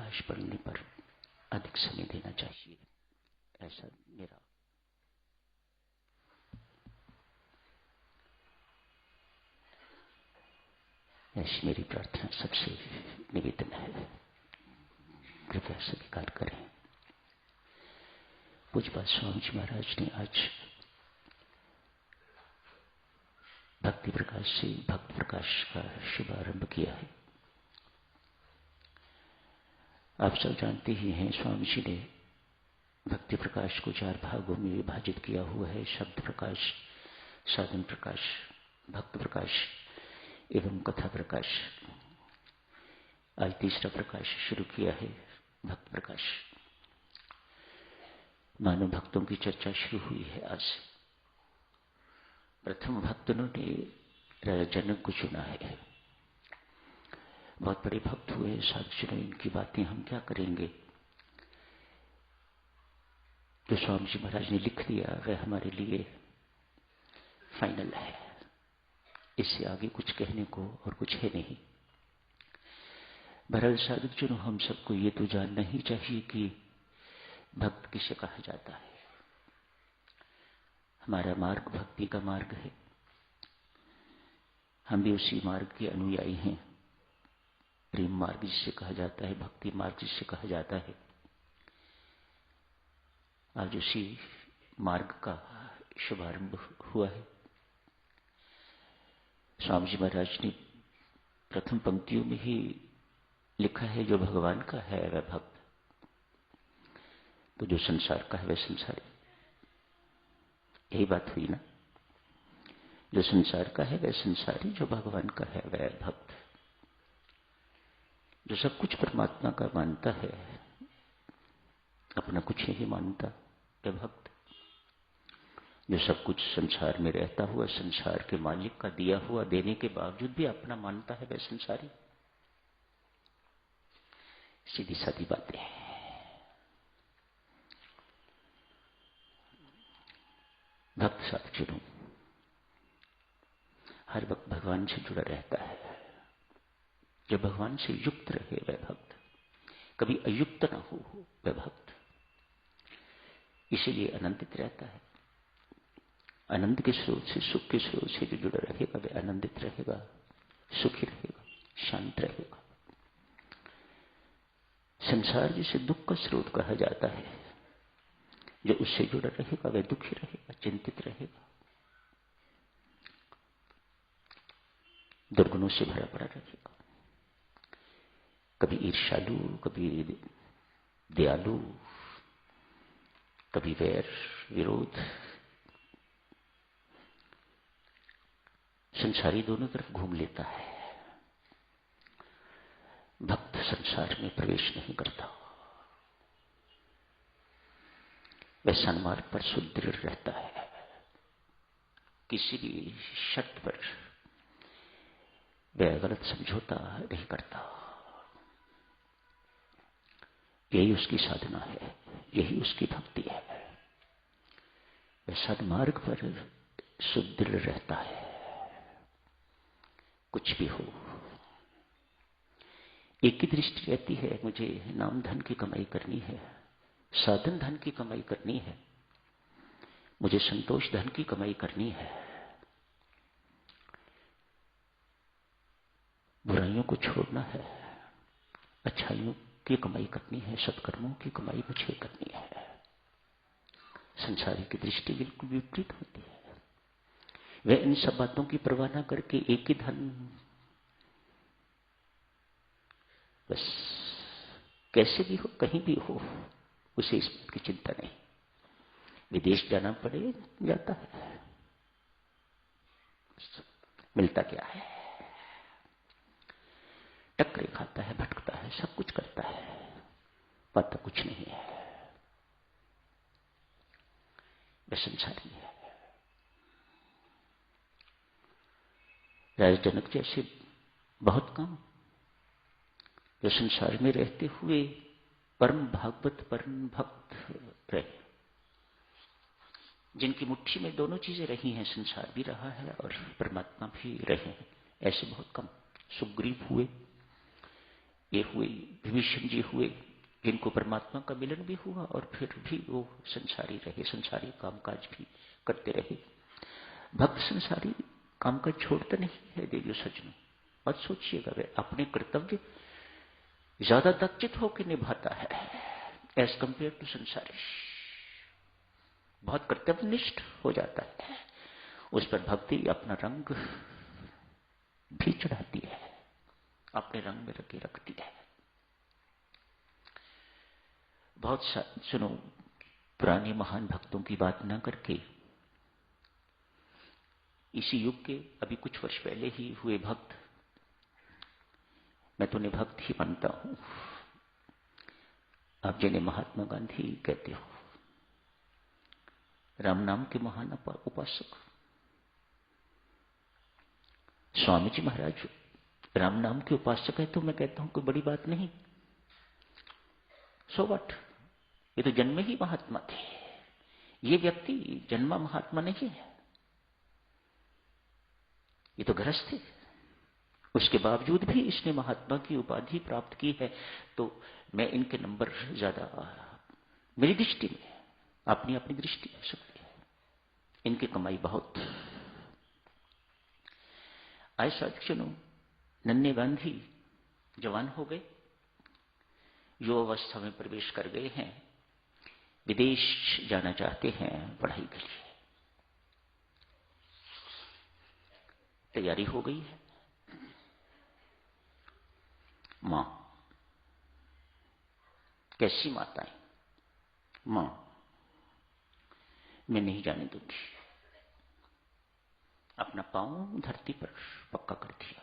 प्रकाश पड़ने पर अधिक समय देना चाहिए, ऐसा मेरा ऐसी मेरी प्रार्थना सबसे निवेदन है। कृपया स्वीकार करें। पूज्यपाद स्वामी जी महाराज ने आज भक्ति प्रकाश से भक्त प्रकाश का शुभारंभ किया है। आप सब जानते ही हैं, स्वामी जी ने भक्ति प्रकाश को 4 भागों में विभाजित किया हुआ है। शब्द प्रकाश, साधन प्रकाश, भक्त प्रकाश एवं कथा प्रकाश। आज तीसरा प्रकाश शुरू किया है, भक्त प्रकाश। मानव भक्तों की चर्चा शुरू हुई है आज से। प्रथम भक्तों ने राजा जनक को चुना है। बहुत बड़े भक्त हुए, साधुजनों, इनकी बातें हम क्या करेंगे। जो स्वामी जी महाराज ने लिख दिया वह हमारे लिए फाइनल है। इससे आगे कुछ कहने को और कुछ है नहीं। बहरहाल साधुजनों, हम सबको ये तो जानना ही चाहिए कि भक्त किसे कहा जाता है। हमारा मार्ग भक्ति का मार्ग है। हम भी उसी मार्ग के अनुयायी हैं। प्रेम मार्ग जिसे कहा जाता है, भक्ति मार्ग जिसे कहा जाता है। आज उसी मार्ग का शुभारंभ हुआ है। स्वामी जी महाराज ने प्रथम पंक्तियों में ही लिखा है, जो भगवान का है वह भक्त, तो जो संसार का है वह संसारी। यही बात हुई ना। जो संसार का है वह संसारी, जो भगवान का है वह भक्त। जो सब कुछ परमात्मा का मानता है, अपना कुछ नहीं मानता, वह भक्त। जो सब कुछ संसार में रहता हुआ संसार के मालिक का दिया हुआ देने के बावजूद भी अपना मानता है, वह संसारी। सीधी सादी बातें हैं। भक्त साधुजनों हर वक्त भगवान से जुड़ा रहता है। जो भगवान से युक्त रहे वह भक्त, कभी अयुक्त ना हो वह भक्त। इसीलिए आनंदित रहता है। आनंद के स्रोत से, सुख के स्रोत से जो जुड़ा रहेगा वह आनंदित रहेगा, सुखी रहेगा, शांत रहेगा। संसार जिसे दुख का स्रोत कहा जाता है, जो उससे जुड़ा रहेगा वह दुखी रहेगा, चिंतित रहेगा, दुर्गुणों से भरा पड़ा रहेगा। कभी ईर्ष्यालु, कभी दयालु, कभी वैर विरोध। संसारी दोनों तरफ घूम लेता है। भक्त संसार में प्रवेश नहीं करता। वह सन्मार्ग पर सुदृढ़ रहता है। किसी भी शर्त पर वह गलत समझौता नहीं करता। यही उसकी साधना है, यही उसकी भक्ति है। वह सन्मार्ग पर सुदृढ़ रहता है। कुछ भी हो, एक ही दृष्टि रहती है, मुझे नाम धन की कमाई करनी है, साधन धन की कमाई करनी है, मुझे संतोष धन की कमाई करनी है। बुराइयों को छोड़ना है, अच्छाइयों की कमाई करनी है, सत्कर्मों की कमाई मुझे करनी है। संसारी की दृष्टि बिल्कुल विपरीत होती है। वह इन सब बातों की परवाह न करके एक ही धन, बस कैसे भी हो, कहीं भी हो, उसे इस बात की चिंता नहीं। विदेश जाना पड़े, जाता है, मिलता क्या है, टक्करे खाता है, भटकता है, सब कुछ करता है, पाता कुछ नहीं है। वह संसारी है। राजा जनक जैसे बहुत कम जो संसार में रहते हुए परम भागवत, परम भक्त रहे, जिनकी मुट्ठी में दोनों चीजें रही हैं, संसार भी रहा है और परमात्मा भी रहे हैं, ऐसे बहुत कम। सुग्रीव हुए, ये हुए, विभीषण जी हुए, जिनको परमात्मा का मिलन भी हुआ और फिर भी वो संसारी रहे, संसारी कामकाज भी करते रहे। भक्त संसारी कामकाज छोड़ता नहीं है देवियों सज्जनों। मत सोचिएगा, वे अपने कर्तव्य ज्यादा दक्षित होकर निभाता है एज कंपेयर टू संसारी। बहुत कर्तव्यनिष्ठ हो जाता है, उस पर भक्ति अपना रंग भी चढ़ाती है, अपने रंग में रखे रखती है। बहुत सुनो, पुराने महान भक्तों की बात ना करके इसी युग के अभी कुछ वर्ष पहले ही हुए भक्त, मैं तो उन्हें भक्त ही मानता हूं, आप जिन्हें महात्मा गांधी कहते हो, राम नाम के महान उपासक स्वामी जी महाराज राम नाम के उपासक है, तो मैं कहता हूं कोई बड़ी बात नहीं। सो व्हाट, ये तो जन्म ही महात्मा थे। ये व्यक्ति जन्मा महात्मा नहीं है, ये तो गृहस्थ थे। उसके बावजूद भी इसने महात्मा की उपाधि प्राप्त की है। तो मैं इनके नंबर ज्यादा, मेरी दृष्टि में, अपनी अपनी दृष्टि हो सकती है, इनकी कमाई बहुत। आज साथियों, नन्हे गांधी जवान हो गए, युवावस्था में प्रवेश कर गए हैं, विदेश जाना चाहते हैं पढ़ाई के लिए, तैयारी हो गई है। मां, कैसी माताएं, मां मैं नहीं जाने दूंगी, अपना पांव धरती पर पक्का कर दिया।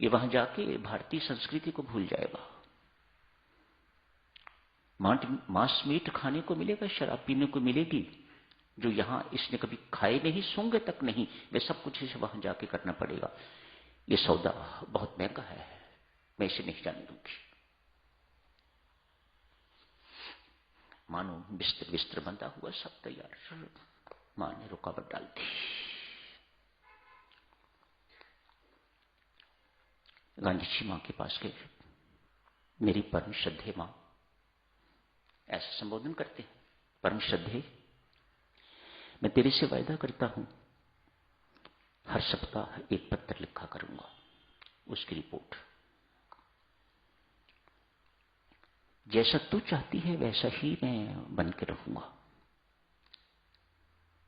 ये वहां जाके भारतीय संस्कृति को भूल जाएगा। मांस मीट खाने को मिलेगा, शराब पीने को मिलेगी, जो यहां इसने कभी खाए नहीं, सूंघे तक नहीं, वे सब कुछ इसे वहां जाके करना पड़ेगा। ये सौदा बहुत महंगा है, मैं इसे नहीं जाने दूंगी। मानो बिस्तर बिस्तर बंधा हुआ, सब तैयार, मां ने रुकावट डाल दी। गांधी जी मां के पास गए, मेरी परम श्रद्धे मां, ऐसा संबोधन करते हैं, परम श्रद्धे, मैं तेरे से वायदा करता हूं, हर सप्ताह एक पत्र लिखा करूंगा, उसकी रिपोर्ट जैसा तू चाहती है वैसा ही मैं बन के रहूंगा।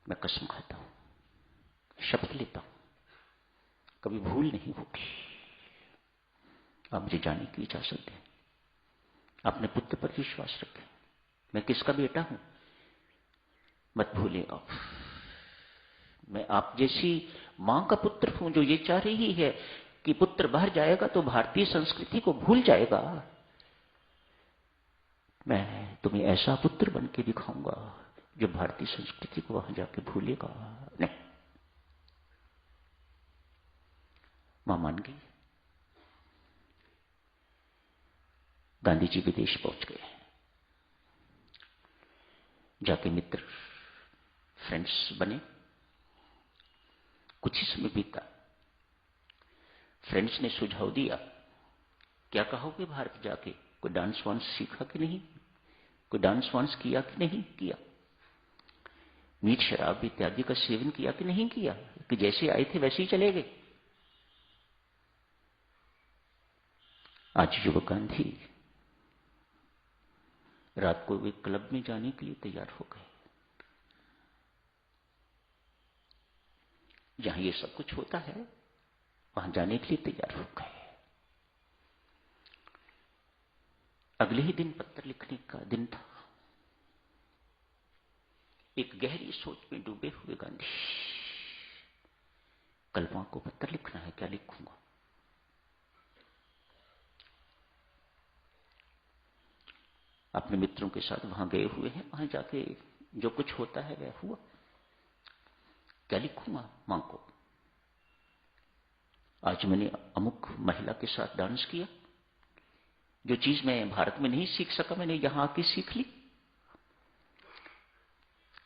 मैं कसम खाता हूं, शपथ लेता हूं, कभी भूल नहीं होगी। आप मुझे जाने की इजाजत दें, अपने पुत्र पर विश्वास रखें, मैं किसका बेटा हूं मत भूलें आप। मैं आप जैसी मां का पुत्र हूं, जो ये चाह रही है कि पुत्र बाहर जाएगा तो भारतीय संस्कृति को भूल जाएगा। मैं तुम्हें ऐसा पुत्र बन के दिखाऊंगा जो भारतीय संस्कृति को वहां जाके भूलेगा नहीं। मां मान गई। गांधी जी विदेश पहुंच गए, जाके मित्र फ्रेंड्स बने। कुछ ही समय बीता, फ्रेंड्स ने सुझाव दिया, क्या कहोगे भारत जाके, कोई डांस वांस सीखा कि नहीं, कोई डांस वांस किया कि नहीं किया, मीट शराब इत्यादि का सेवन किया कि नहीं किया, कि जैसे आए थे वैसे ही चले गए। आज युवक गांधी रात को एक क्लब में जाने के लिए तैयार हो गए, जहां ये सब कुछ होता है वहां जाने के लिए तैयार हो गए। अगले ही दिन पत्र लिखने का दिन था। एक गहरी सोच में डूबे हुए गांधी, कल मां को पत्र लिखना है, क्या लिखूंगा। अपने मित्रों के साथ वहां गए हुए हैं, वहां जाके जो कुछ होता है वह हुआ, क्या लिखूंगा मां को। आज मैंने अमुक महिला के साथ डांस किया, जो चीज मैं भारत में नहीं सीख सका मैंने यहां आके सीख ली।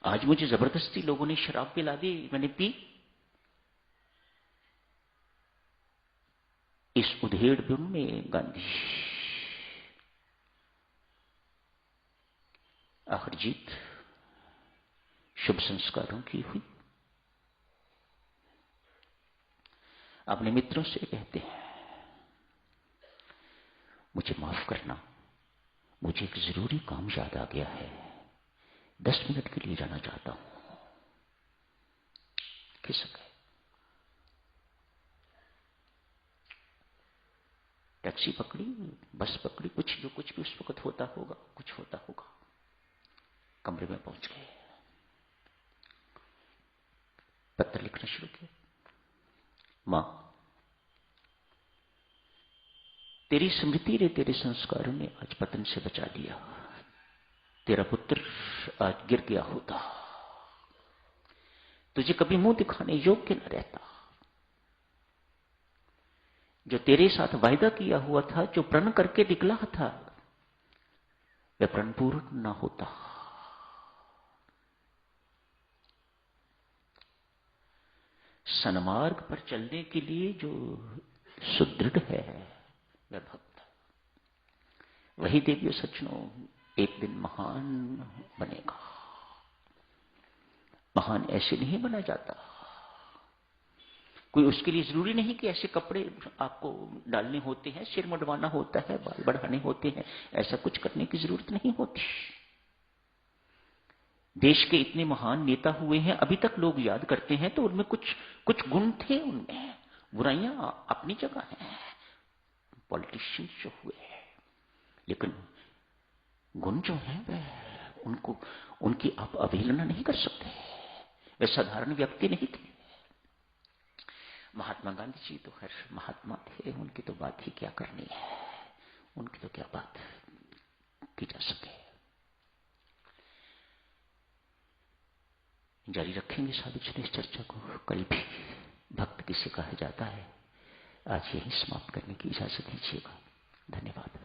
आज मुझे जबरदस्ती लोगों ने शराब पिला दी, मैंने पी। इस उधेड़ बुन में गांधी आखिर जीत शुभ संस्कारों की हुई। अपने मित्रों से कहते हैं, मुझे माफ करना, मुझे एक जरूरी काम याद आ गया है, 10 मिनट के लिए जाना चाहता हूं। खिसक गए। टैक्सी पकड़ी, बस पकड़ी, कुछ भी उस वक्त होता होगा, कुछ होता होगा। कमरे में पहुंच गए, पत्र लिखना शुरू किया। मां, तेरी स्मृति ने, तेरे संस्कारों ने आज पतन से बचा दिया। तेरा पुत्र आज गिर गया होता, तुझे कभी मुंह दिखाने योग्य न रहता। जो तेरे साथ वायदा किया हुआ था, जो प्रण करके निकला था, वह प्रण पूर्ण ना होता। सन्मार्ग पर चलने के लिए जो सुदृढ़ है वह भक्त, वही देवियों सज्जनों एक दिन महान बनेगा। महान ऐसे नहीं बना जाता। कोई उसके लिए जरूरी नहीं कि ऐसे कपड़े आपको डालने होते हैं, सिर मुंडवाना होता है, बाल बढ़ाने होते हैं, ऐसा कुछ करने की जरूरत नहीं होती। देश के इतने महान नेता हुए हैं, अभी तक लोग याद करते हैं, तो उनमें कुछ गुण थे, उनमें बुराइयां अपनी जगह हैं, पॉलिटिशियंस जो हुए हैं, लेकिन गुण जो हैं वह उनकी आप अवहेलना नहीं कर सकते। वे साधारण व्यक्ति नहीं थे। महात्मा गांधी जी तो खैर महात्मा थे, उनकी तो बात ही क्या करनी है, उनकी तो क्या बात की जा सके। जारी रखेंगे साधु इस चर्चा को, कल भी भक्त किसे कहा जाता है। आज यही समाप्त करने की इजाजत दीजिएगा। धन्यवाद।